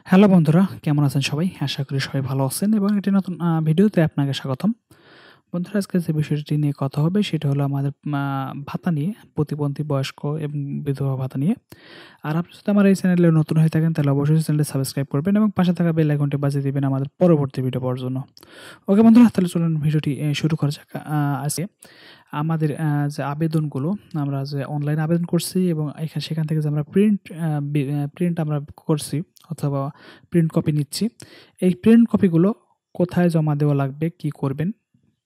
Hello বন্ধুরা, কেমন আছেন সবাই? আশা করি সবাই ভালো আছেন এবং একটি নতুন ভিডিওতে আপনাকে স্বাগতম। বন্ধুরা, আজকে যে বিষয়টি নিয়ে কথা হবে সেটা হলো আমাদের ভাতা নিয়ে, প্রতিবন্ধী, বয়স্ক এবং বিধবা ভাতা নিয়ে। আর আপনি যদি আমার এই চ্যানেলে নতুন হয়ে থাকেন তাহলে অবশ্যই চ্যানেলটি সাবস্ক্রাইব করবেন এবং পাশে থাকা বেল আইকনটি বাজিয়ে দিবেন আমাদের পরবর্তী ভিডিও পাওয়ার জন্য। ওকে বন্ধুরা, তাহলে চলুন ভিডিওটি শুরু করা যাক। আজকে আমাদের যে আবেদনগুলো আমরা যে অনলাইনে আবেদন করছি এবং সেখান থেকে যে আমরা প্রিন্ট আমরা করছি অথবা প্রিন্ট কপি নিচ্ছি, এই প্রিন্ট কপিগুলো কোথায় জমা দেওয়া লাগবে, কি করবেন,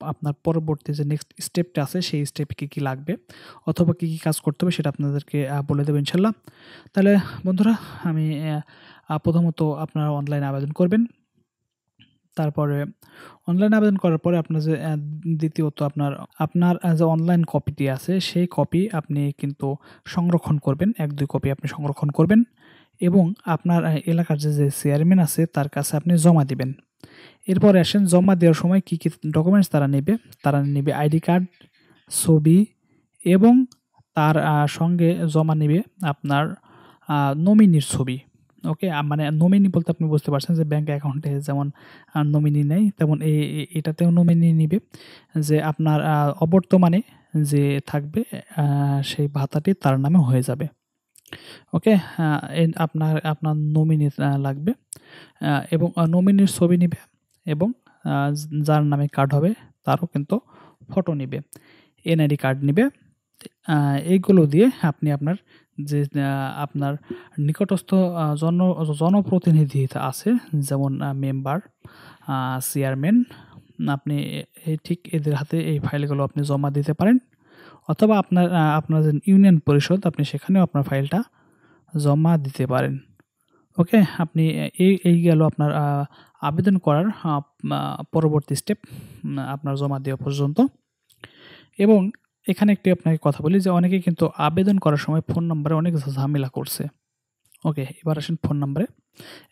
আপনার পরবর্তী যে নেক্সট স্টেপটা আছে সেই স্টেপে কী লাগবে অথবা কী কাজ করতে হবে সেটা আপনাদেরকে বলে দেবো ইনশাল্লাহ। তাহলে বন্ধুরা, আমি প্রথমত আপনারা অনলাইনে আবেদন করবেন। তারপরে অনলাইনে আবেদন করার পরে আপনার যে দ্বিতীয়ত আপনার যে অনলাইন কপিটি আছে সেই কপি আপনি কিন্তু সংরক্ষণ করবেন, 1-2 কপি আপনি সংরক্ষণ করবেন এবং আপনার এলাকার যে চেয়ারম্যান আছে তার কাছে আপনি জমা দিবেন। এরপরে আসেন জমা দেওয়ার সময় কী ডকুমেন্টস তারা নেবে আইডি কার্ড, ছবি এবং তার সঙ্গে জমা নেবে আপনার নমিনির ছবি। ওকে, মানে নমিনি বলতে আপনি বুঝতে পারছেন যে ব্যাঙ্ক অ্যাকাউন্টে যেমন নমিনি নেয় তেমন এটাতেও নমিনি নিবে, যে আপনার অবর্তমানে যে থাকবে সেই ভাতাটি তার নামে হয়ে যাবে। ওকে, আপনার নমিনি লাগবে এবং নমিনির ছবি নিবে এবং যার নামে কার্ড হবে তারও কিন্তু ফটো নিবে, এনআইডি কার্ড নিবে। এইগুলো দিয়ে আপনি আপনার যে আপনার নিকটস্থ জনপ্রতিনিধি আছে, যেমন মেম্বার, চেয়ারম্যান, আপনি ঠিক এদের হাতে এই ফাইলগুলো আপনি জমা দিতে পারেন অথবা আপনার যে ইউনিয়ন পরিষদ আপনি সেখানেও আপনার ফাইলটা জমা দিতে পারেন। ওকে, আপনি এই গেল আপনার আবেদন করার পরবর্তী স্টেপ আপনার জমা দেওয়া পর্যন্ত। এবং এখানে একটি আপনাকে কথা বলি যে অনেকে কিন্তু আবেদন করার সময় ফোন নম্বরে অনেক ঝামেলা করছে। ওকে, এবার আসেন ফোন নম্বরে।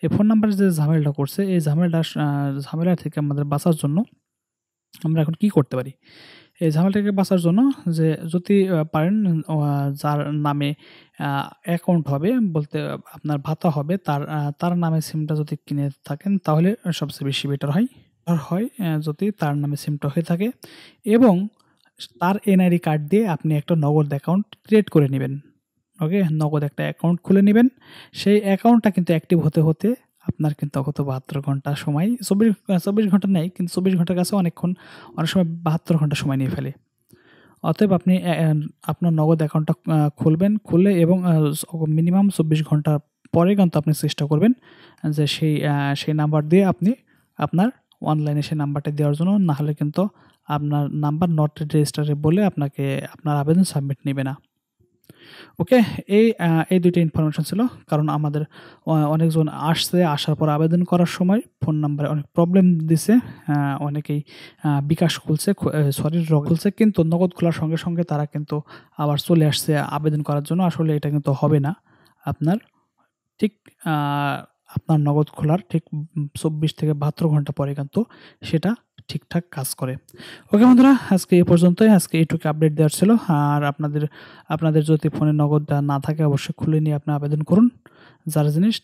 এই ফোন নম্বরে যে ঝামেলাটা করছে এই ঝামেলা থেকে আমাদের বাঁচার জন্য আমরা এখন কি করতে পারি? এই ঝামেলা থেকে বাঁচার জন্য যে যদি পারেন যার নামে অ্যাকাউন্ট হবে বলতে আপনার ভাতা হবে তার নামে সিমটা যদি কিনে থাকেন তাহলে সবচেয়ে বেশি বেটার হয়। যদি তার নামে সিমটা হয়ে থাকে এবং তার এনআইডি কার্ড দিয়ে আপনি একটা নগদ অ্যাকাউন্ট ক্রিয়েট করে নেবেন। ওকে, নগদ একটা অ্যাকাউন্ট খুলে নেবেন। সেই অ্যাকাউন্টটা কিন্তু অ্যাক্টিভ হতে আপনার কিন্তু 72 ঘন্টা সময়, 24 ঘন্টা নেই কিন্তু 24 ঘন্টার কাছে অনেক সময় 72 ঘন্টা সময় নিয়ে ফেলে। অতএব আপনি আপনার নগদ অ্যাকাউন্টটা খুলে এবং মিনিমাম 24 ঘন্টা পরে কিন্তু আপনি চেষ্টা করবেন যে সেই নাম্বার দিয়ে আপনি আপনার অনলাইনে সেই নাম্বারটা দেওয়ার জন্য, না হলে কিন্তু আপনার নাম্বার নট রেজিস্টারে বলে আপনার আবেদন সাবমিট নেবে না। ওকে, এই দুইটা ইনফরমেশন ছিল, কারণ আমাদের অনেকজন আসার পর আবেদন করার সময় ফোন নাম্বারে অনেক প্রবলেম দিছে। অনেকেই বিকাশ খুলছে, খুলছে কিন্তু নগদ খোলার সঙ্গে সঙ্গে তারা কিন্তু আবার চলে আসছে আবেদন করার জন্য। আসলে এটা কিন্তু হবে না। আপনার ঠিক আপনার নগদ খোলার ঠিক 24 থেকে 72 ঘন্টা পরে কিন্তু সেটা ঠিকঠাক কাজ করে। ওকে বন্ধুরা, আজকে এই পর্যন্তই। আজকে এইটুকু আপডেট দেওয়ার ছিল। আর আপনাদের যদি ফোনে নগদ না থাকে অবশ্যই খুলে নিয়ে আপনি আবেদন করুন। যার জিনিস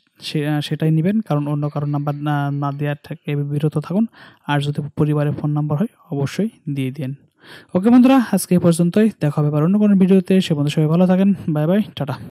সেটাই নেবেন, কারণ অন্য কারোর নাম্বার না দেওয়ার থেকে বিরত থাকুন। আর যদি পরিবারের ফোন নাম্বার হয় অবশ্যই দিয়ে দিন। ওকে বন্ধুরা, আজকে এই পর্যন্তই। দেখা হবে আবার অন্য কোনো ভিডিওতে। সে পর্যন্ত সবাই ভালো থাকেন। Bye bye, tata.